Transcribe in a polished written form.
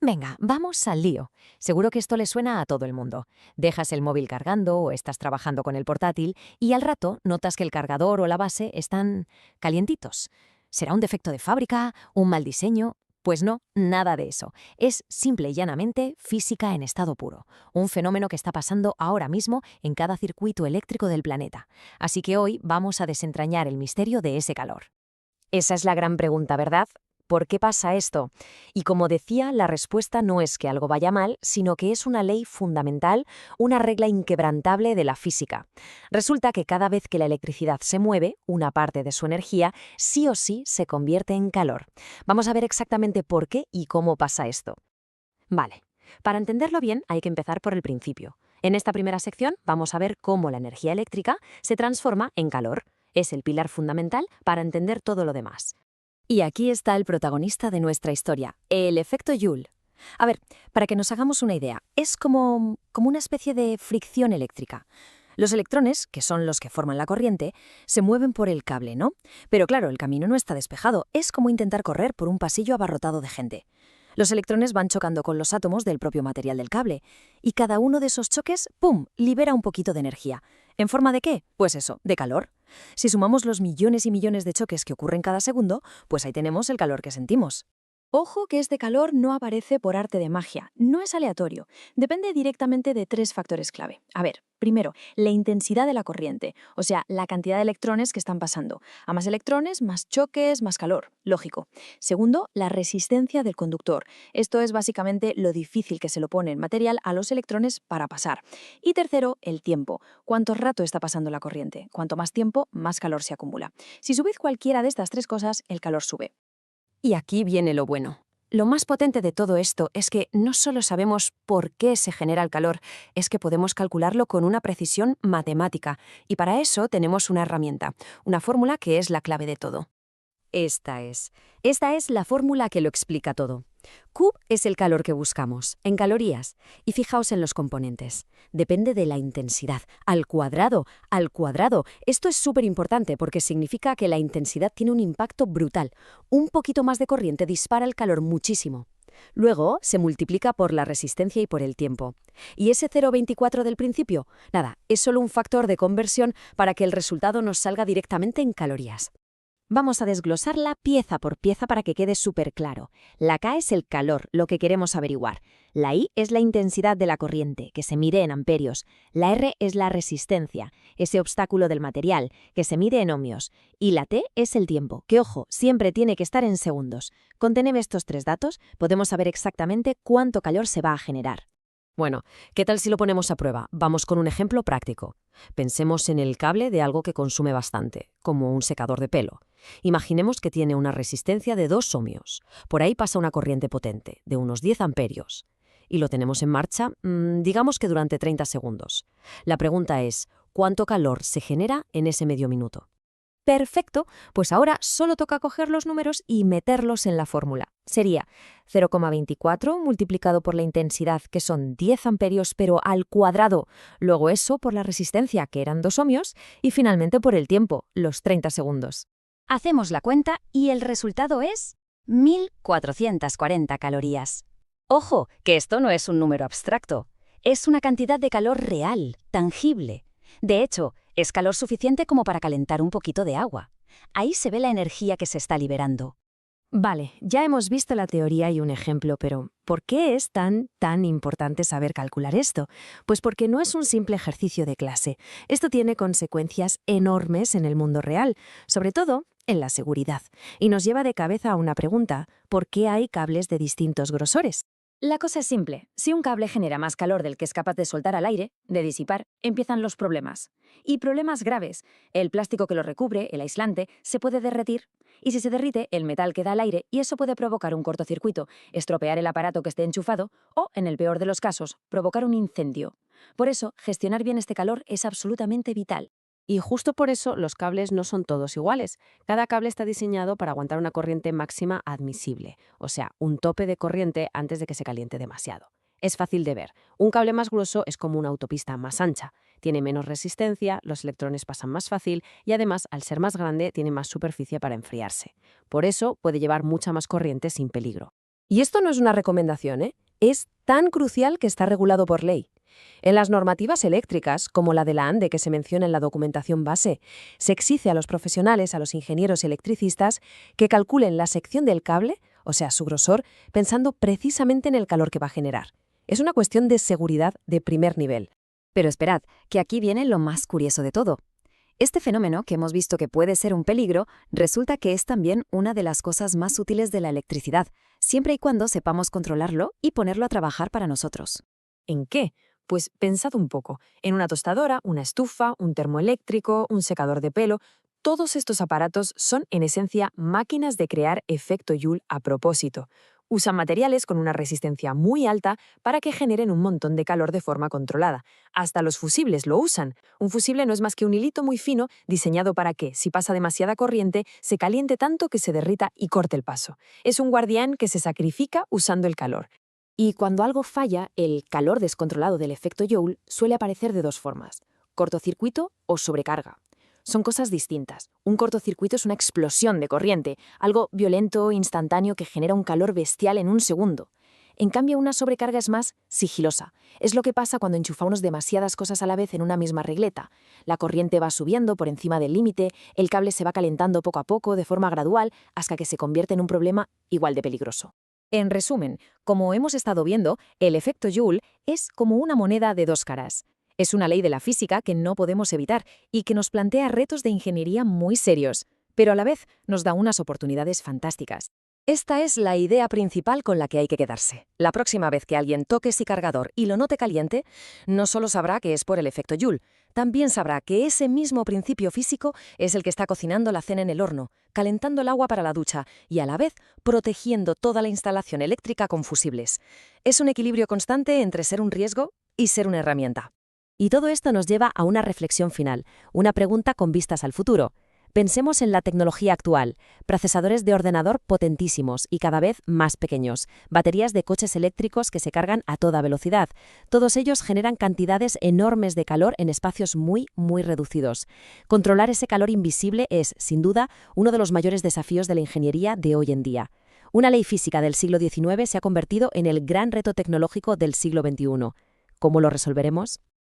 Venga, vamos al lío. Seguro que esto le suena a todo el mundo. Dejas el móvil cargando o estás trabajando con el portátil y al rato notas que el cargador o la base están calientitos. ¿Será un defecto de fábrica? ¿Un mal diseño? Pues no, nada de eso. Es simple y llanamente física en estado puro. Un fenómeno que está pasando ahora mismo en cada circuito eléctrico del planeta. Así que hoy vamos a desentrañar el misterio de ese calor. Esa es la gran pregunta, ¿verdad? ¿Por qué pasa esto? Y como decía, la respuesta no es que algo vaya mal, sino que es una ley fundamental, una regla inquebrantable de la física. Resulta que cada vez que la electricidad se mueve, una parte de su energía sí o sí se convierte en calor. Vamos a ver exactamente por qué y cómo pasa esto. Vale, para entenderlo bien hay que empezar por el principio. En esta primera sección vamos a ver cómo la energía eléctrica se transforma en calor. Es el pilar fundamental para entender todo lo demás. Y aquí está el protagonista de nuestra historia, el efecto Joule. A ver, para que nos hagamos una idea, es como una especie de fricción eléctrica. Los electrones, que son los que forman la corriente, se mueven por el cable, ¿no? Pero claro, el camino no está despejado, es como intentar correr por un pasillo abarrotado de gente. Los electrones van chocando con los átomos del propio material del cable, y cada uno de esos choques, ¡pum!, libera un poquito de energía. ¿En forma de qué? Pues eso, de calor. Si sumamos los millones y millones de choques que ocurren cada segundo, pues ahí tenemos el calor que sentimos. Ojo que este calor no aparece por arte de magia, no es aleatorio, depende directamente de tres factores clave. A ver, primero, la intensidad de la corriente, o sea, la cantidad de electrones que están pasando. A más electrones, más choques, más calor, lógico. Segundo, la resistencia del conductor. Esto es básicamente lo difícil que se lo pone el material a los electrones para pasar. Y tercero, el tiempo. ¿Cuánto rato está pasando la corriente? Cuanto más tiempo, más calor se acumula. Si subís cualquiera de estas tres cosas, el calor sube. Y aquí viene lo bueno. Lo más potente de todo esto es que no solo sabemos por qué se genera el calor, es que podemos calcularlo con una precisión matemática. Y para eso tenemos una herramienta, una fórmula que es la clave de todo. Esta es. Esta es la fórmula que lo explica todo. Q es el calor que buscamos, en calorías. Y fijaos en los componentes. Depende de la intensidad. Al cuadrado, al cuadrado. Esto es súper importante porque significa que la intensidad tiene un impacto brutal. Un poquito más de corriente dispara el calor muchísimo. Luego se multiplica por la resistencia y por el tiempo. ¿Y ese 0,24 del principio? Nada, es solo un factor de conversión para que el resultado nos salga directamente en calorías. Vamos a desglosarla pieza por pieza para que quede súper claro. La K es el calor, lo que queremos averiguar. La I es la intensidad de la corriente, que se mide en amperios. La R es la resistencia, ese obstáculo del material, que se mide en ohmios. Y la T es el tiempo, que ojo, siempre tiene que estar en segundos. Con tener estos tres datos, podemos saber exactamente cuánto calor se va a generar. Bueno, ¿qué tal si lo ponemos a prueba? Vamos con un ejemplo práctico. Pensemos en el cable de algo que consume bastante, como un secador de pelo. Imaginemos que tiene una resistencia de 2 ohmios. Por ahí pasa una corriente potente, de unos 10 amperios. Y lo tenemos en marcha, digamos que durante 30 segundos. La pregunta es, ¿cuánto calor se genera en ese medio minuto? Perfecto, pues ahora solo toca coger los números y meterlos en la fórmula. Sería 0,24 multiplicado por la intensidad, que son 10 amperios, pero al cuadrado. Luego eso por la resistencia, que eran 2 ohmios, y finalmente por el tiempo, los 30 segundos. Hacemos la cuenta y el resultado es 1440 calorías. Ojo, que esto no es un número abstracto. Es una cantidad de calor real, tangible. De hecho, es calor suficiente como para calentar un poquito de agua. Ahí se ve la energía que se está liberando. Vale, ya hemos visto la teoría y un ejemplo, pero ¿por qué es tan importante saber calcular esto? Pues porque no es un simple ejercicio de clase. Esto tiene consecuencias enormes en el mundo real, sobre todo en la seguridad. Y nos lleva de cabeza a una pregunta: ¿por qué hay cables de distintos grosores? La cosa es simple. Si un cable genera más calor del que es capaz de soltar al aire, de disipar, empiezan los problemas. Y problemas graves. El plástico que lo recubre, el aislante, se puede derretir. Y si se derrite, el metal queda al aire y eso puede provocar un cortocircuito, estropear el aparato que esté enchufado o, en el peor de los casos, provocar un incendio. Por eso, gestionar bien este calor es absolutamente vital. Y justo por eso los cables no son todos iguales. Cada cable está diseñado para aguantar una corriente máxima admisible, o sea, un tope de corriente antes de que se caliente demasiado. Es fácil de ver. Un cable más grueso es como una autopista más ancha. Tiene menos resistencia, los electrones pasan más fácil y además, al ser más grande, tiene más superficie para enfriarse. Por eso puede llevar mucha más corriente sin peligro. Y esto no es una recomendación, ¿eh? Es tan crucial que está regulado por ley. En las normativas eléctricas, como la de la ANDE que se menciona en la documentación base, se exige a los profesionales, a los ingenieros y electricistas, que calculen la sección del cable, o sea, su grosor, pensando precisamente en el calor que va a generar. Es una cuestión de seguridad de primer nivel. Pero esperad, que aquí viene lo más curioso de todo. Este fenómeno, que hemos visto que puede ser un peligro, resulta que es también una de las cosas más útiles de la electricidad, siempre y cuando sepamos controlarlo y ponerlo a trabajar para nosotros. ¿En qué? Pues pensad un poco. En una tostadora, una estufa, un termoeléctrico, un secador de pelo, todos estos aparatos son en esencia máquinas de crear efecto Joule a propósito. Usan materiales con una resistencia muy alta para que generen un montón de calor de forma controlada. Hasta los fusibles lo usan. Un fusible no es más que un hilito muy fino diseñado para que, si pasa demasiada corriente, se caliente tanto que se derrita y corte el paso. Es un guardián que se sacrifica usando el calor. Y cuando algo falla, el calor descontrolado del efecto Joule suele aparecer de dos formas: cortocircuito o sobrecarga. Son cosas distintas. Un cortocircuito es una explosión de corriente, algo violento, instantáneo, que genera un calor bestial en un segundo. En cambio, una sobrecarga es más sigilosa. Es lo que pasa cuando enchufamos demasiadas cosas a la vez en una misma regleta. La corriente va subiendo por encima del límite, el cable se va calentando poco a poco, de forma gradual, hasta que se convierte en un problema igual de peligroso. En resumen, como hemos estado viendo, el efecto Joule es como una moneda de dos caras. Es una ley de la física que no podemos evitar y que nos plantea retos de ingeniería muy serios, pero a la vez nos da unas oportunidades fantásticas. Esta es la idea principal con la que hay que quedarse. La próxima vez que alguien toque ese cargador y lo note caliente, no solo sabrá que es por el efecto Joule, también sabrá que ese mismo principio físico es el que está cocinando la cena en el horno, calentando el agua para la ducha y a la vez protegiendo toda la instalación eléctrica con fusibles. Es un equilibrio constante entre ser un riesgo y ser una herramienta. Y todo esto nos lleva a una reflexión final, una pregunta con vistas al futuro. Pensemos en la tecnología actual: procesadores de ordenador potentísimos y cada vez más pequeños, baterías de coches eléctricos que se cargan a toda velocidad. Todos ellos generan cantidades enormes de calor en espacios muy, muy reducidos. Controlar ese calor invisible es, sin duda, uno de los mayores desafíos de la ingeniería de hoy en día. Una ley física del siglo XIX se ha convertido en el gran reto tecnológico del siglo XXI. ¿Cómo lo resolveremos?